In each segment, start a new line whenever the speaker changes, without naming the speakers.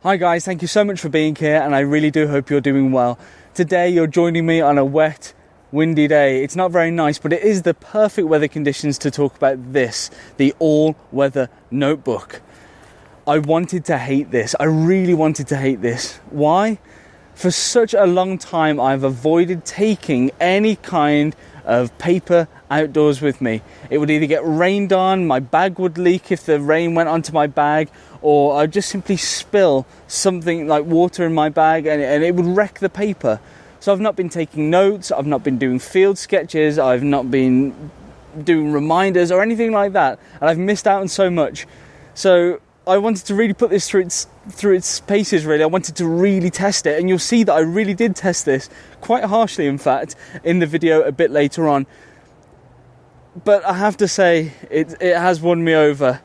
Hi guys, thank you so much for being here, and I really do hope you're doing well. Today you're joining me on a wet, windy day. It's not very nice, but it is the perfect weather conditions to talk about this, the all-weather notebook. I wanted to hate this. I really wanted to hate this. Why? For such a long time I've avoided taking any kind of paper outdoors with me. It would either get rained on, my bag would leak if the rain went onto my bag, or I'd just simply spill something like water in my bag and it would wreck the paper. So I've not been taking notes, I've not been doing field sketches, I've not been doing reminders or anything like that, and I've missed out on so much. So I wanted to really put this through its paces, really. I wanted to really test it, and you'll see that I really did test this, quite harshly in fact, in the video a bit later on. But I have to say, it has won me over.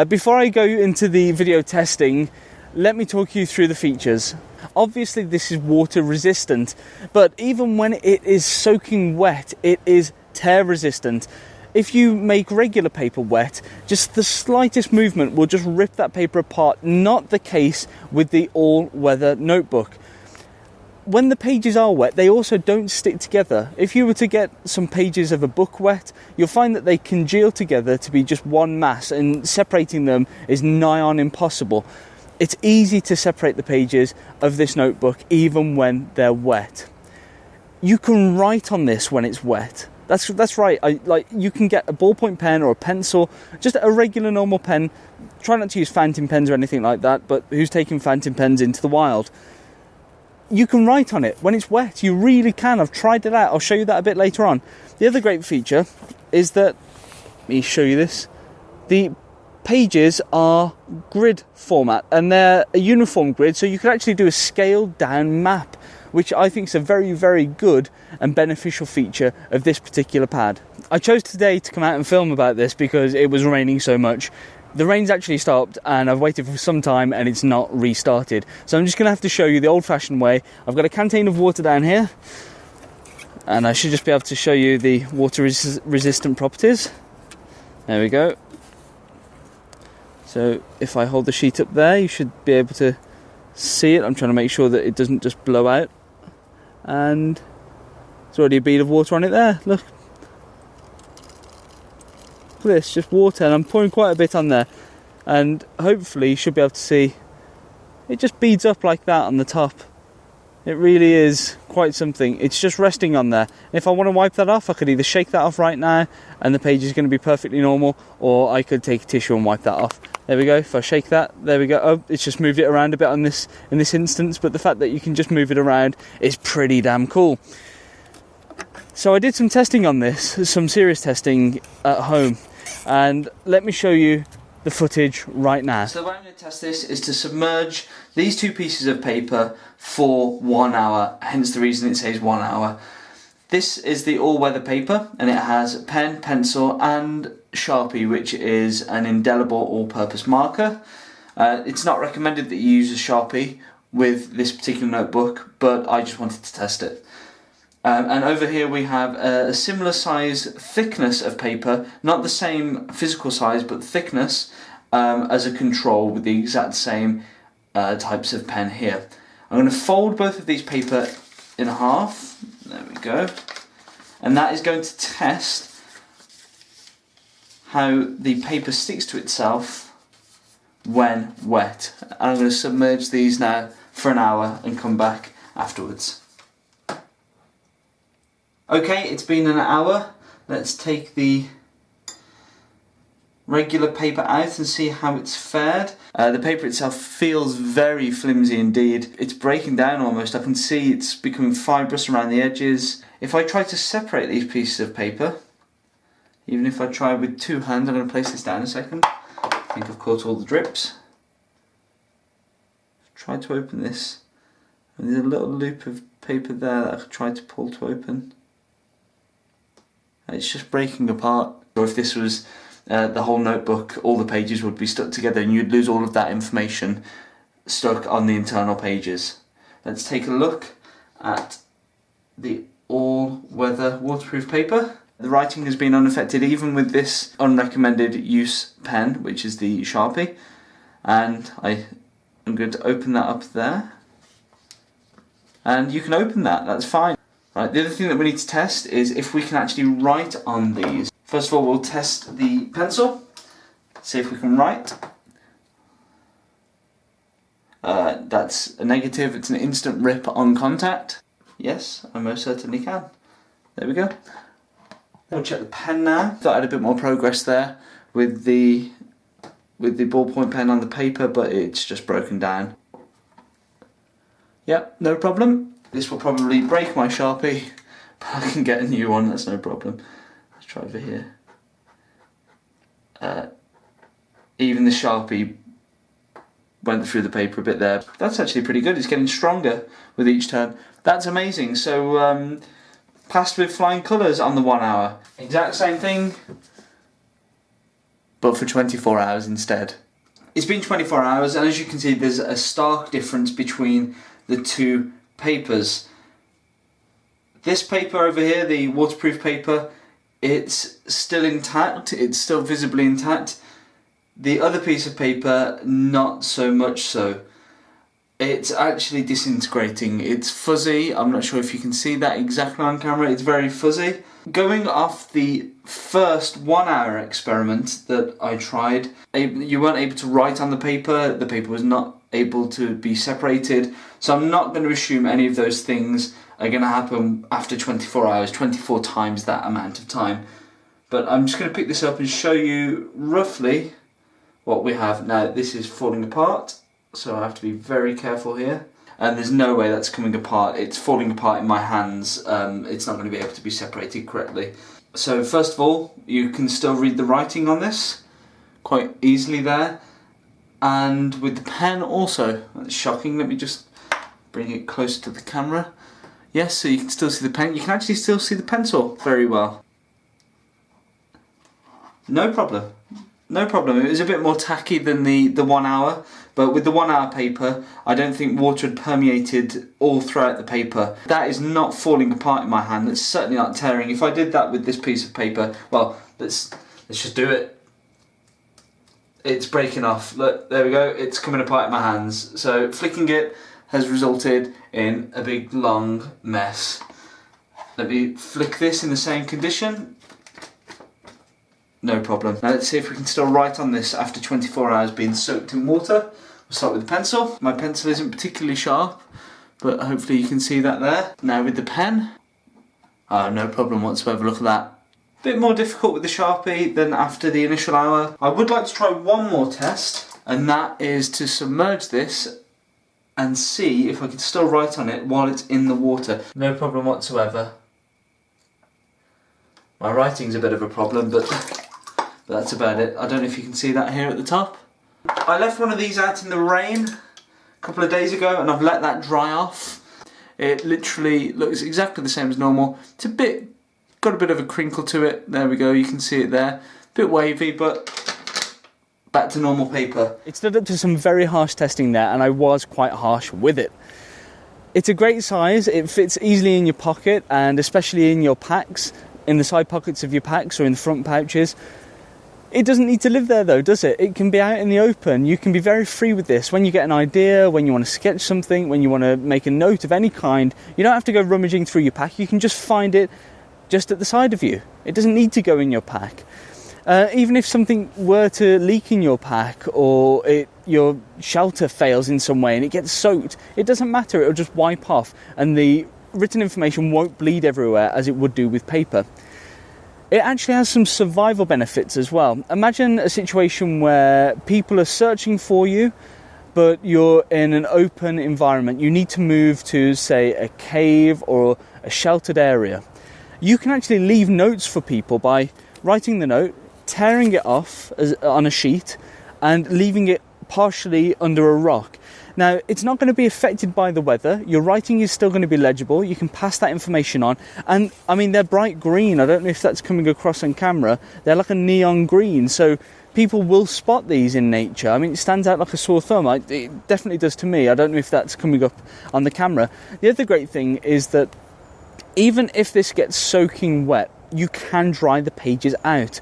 Before I go into the video testing, let me talk you through the features. Obviously this is water resistant, but even when it is soaking wet, it is tear resistant. If you make regular paper wet, just the slightest movement will just rip that paper apart. Not the case with the all-weather notebook. When the pages are wet, they also don't stick together. If you were to get some pages of a book wet, you'll find that they congeal together to be just one mass, and separating them is nigh on impossible. It's easy to separate the pages of this notebook even when they're wet. You can write on this when it's wet. That's right. You can get a ballpoint pen or a pencil, just a regular normal pen. Try not to use fountain pens or anything like that, but who's taking fountain pens into the wild? You can write on it when it's wet. You really can. I've tried it out. I'll show you that a bit later on. The other great feature is that, let me show you this, the pages are grid format, and they're a uniform grid, so you can actually do a scaled down map, which I think is a very, very good and beneficial feature of this particular pad. I chose today to come out and film about this because it was raining so much. The rain's actually stopped, and I've waited for some time and it's not restarted. So I'm just going to have to show you the old-fashioned way. I've got a canteen of water down here, and I should just be able to show you the water-resistant properties. There we go. So if I hold the sheet up there, you should be able to see it. I'm trying to make sure that it doesn't just blow out. And there's already a bead of water on it there. Look. Look at this, just water, and I'm pouring quite a bit on there. And hopefully you should be able to see it just beads up like that on the top. It really is quite something. It's just resting on there. If I want to wipe that off, I could either shake that off right now and the page is going to be perfectly normal, or I could take a tissue and wipe that off. There we go. If I shake that, there we go. Oh, it's just moved it around a bit in this instance, but the fact that you can just move it around is pretty damn cool. So I did some testing on this, some serious testing at home, and let me show you the footage right now. So the way I'm going to test this is to submerge these two pieces of paper for 1 hour, hence the reason it says 1 hour. This is the all-weather paper, and it has pen, pencil and Sharpie, which is an indelible all-purpose marker. It's not recommended that you use a Sharpie with this particular notebook, but I just wanted to test it. And over here we have a similar size thickness of paper, not the same physical size but thickness, as a control with the exact same types of pen here. I'm going to fold both of these paper in half, there we go, and that is going to test how the paper sticks to itself when wet. And I'm going to submerge these now for an hour and come back afterwards. Okay, it's been an hour. Let's take the regular paper out and see how it's fared. The paper itself feels very flimsy indeed. It's breaking down almost. I can see it's becoming fibrous around the edges. If I try to separate these pieces of paper, even if I try with two hands, I'm going to place this down a second. I think I've caught all the drips. Try to open this. And there's a little loop of paper there that I've tried to pull to open. It's just breaking apart. Or if this was the whole notebook, all the pages would be stuck together and you'd lose all of that information stuck on the internal pages. Let's take a look at the all-weather waterproof paper. The writing has been unaffected even with this unrecommended use pen, which is the Sharpie. And I'm going to open that up there. And you can open that, that's fine. Right, the other thing that we need to test is if we can actually write on these. First of all, we'll test the pencil, see if we can write. That's a negative, it's an instant rip on contact. Yes, I most certainly can. There we go. We'll check the pen now. Thought I had a bit more progress there with the ballpoint pen on the paper, but it's just broken down. Yep, no problem. This will probably break my Sharpie, but I can get a new one, that's no problem. Let's try over here. Even the Sharpie went through the paper a bit there. That's actually pretty good, it's getting stronger with each turn. That's amazing. So passed with flying colours on the 1 hour. Exact same thing, but for 24 hours instead. It's been 24 hours, and as you can see there's a stark difference between the two papers. This paper over here, the waterproof paper, it's still intact, it's still visibly intact. The other piece of paper, not so much so. It's actually disintegrating, it's fuzzy, I'm not sure if you can see that exactly on camera, it's very fuzzy. Going off the first 1 hour experiment that I tried, you weren't able to write on the paper was not able to be separated, so I'm not going to assume any of those things are going to happen after 24 hours, 24 times that amount of time. But I'm just going to pick this up and show you roughly what we have. Now this is falling apart, so I have to be very careful here. And there's no way that's coming apart, it's falling apart in my hands, it's not going to be able to be separated correctly. So first of all, you can still read the writing on this quite easily there. And with the pen also, that's shocking, let me just bring it closer to the camera. Yes, so you can still see the pen, you can actually still see the pencil very well. No problem. No problem, it was a bit more tacky than the 1 hour, but with the 1 hour paper, I don't think water had permeated all throughout the paper. That is not falling apart in my hand, that's certainly not tearing. If I did that with this piece of paper, well, let's just do it. It's breaking off, look, there we go, it's coming apart in my hands. So flicking it has resulted in a big long mess. Let me flick this in the same condition. No problem. Now let's see if we can still write on this after 24 hours being soaked in water. We'll start with the pencil. My pencil isn't particularly sharp, but hopefully you can see that there. Now with the pen. Oh, no problem whatsoever, look at that. Bit more difficult with the Sharpie than after the initial hour. I would like to try one more test, and that is to submerge this and see if I can still write on it while it's in the water. No problem whatsoever. My writing's a bit of a problem, but that's about it. I don't know if you can see that here at the top. I left one of these out in the rain a couple of days ago and I've let that dry off. It literally looks exactly the same as normal. It's got a bit of a crinkle to it. There we go, you can see it there. A bit wavy, but back to normal paper. It stood up to some very harsh testing there and I was quite harsh with it. It's a great size, it fits easily in your pocket and especially in your packs, in the side pockets of your packs or in the front pouches. It doesn't need to live there though, does it? It can be out in the open. You can be very free with this. When you get an idea, when you want to sketch something, when you want to make a note of any kind, you don't have to go rummaging through your pack. You can just find it just at the side of you. It doesn't need to go in your pack. Even if something were to leak in your pack or your shelter fails in some way and it gets soaked, it doesn't matter. It'll just wipe off and the written information won't bleed everywhere as it would do with paper. It actually has some survival benefits as well. Imagine a situation where people are searching for you, but you're in an open environment. You need to move to, say, a cave or a sheltered area. You can actually leave notes for people by writing the note, tearing it off on a sheet, and leaving it partially under a rock. Now, it's not going to be affected by the weather. Your writing is still going to be legible. You can pass that information on. And, I mean, they're bright green. I don't know if that's coming across on camera. They're like a neon green. So people will spot these in nature. I mean, it stands out like a sore thumb. It definitely does to me. I don't know if that's coming up on the camera. The other great thing is that even if this gets soaking wet, you can dry the pages out,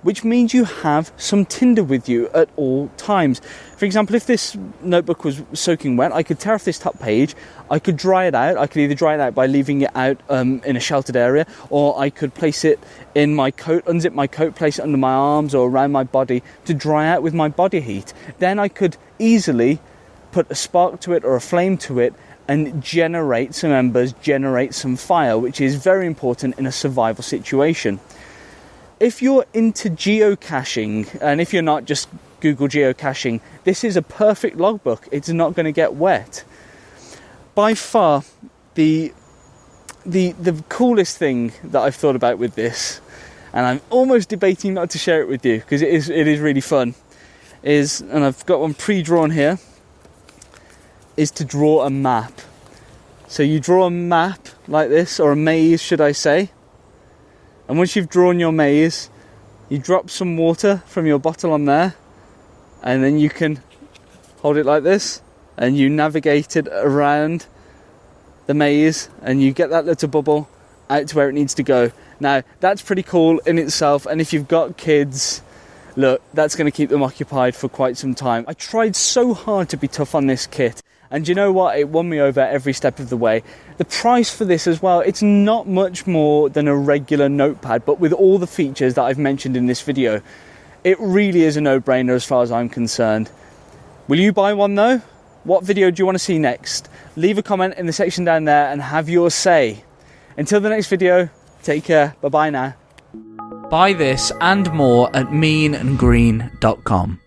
which means you have some tinder with you at all times. For example, if this notebook was soaking wet, I could tear off this top page, I could dry it out. I could either dry it out by leaving it out in a sheltered area, or I could place it in my coat, unzip my coat, place it under my arms or around my body to dry out with my body heat. Then I could easily put a spark to it or a flame to it and generate some embers, generate some fire, which is very important in a survival situation. If you're into geocaching, and if you're not, just Google geocaching, this is a perfect logbook. It's not going to get wet. By far, the coolest thing that I've thought about with this, and I'm almost debating not to share it with you because it is really fun, and I've got one pre-drawn here, is to draw a map. So you draw a map like this, or a maze should I say, and once you've drawn your maze, you drop some water from your bottle on there, and then you can hold it like this, and you navigate it around the maze, and you get that little bubble out to where it needs to go. Now, that's pretty cool in itself, and if you've got kids, look, that's going to keep them occupied for quite some time. I tried so hard to be tough on this kit, and you know what? It won me over every step of the way. The price for this as well, it's not much more than a regular notepad, but with all the features that I've mentioned in this video, it really is a no-brainer as far as I'm concerned. Will you buy one though? What video do you want to see next? Leave a comment in the section down there and have your say. Until the next video, take care. Bye-bye now. Buy this and more at meanandgreen.com.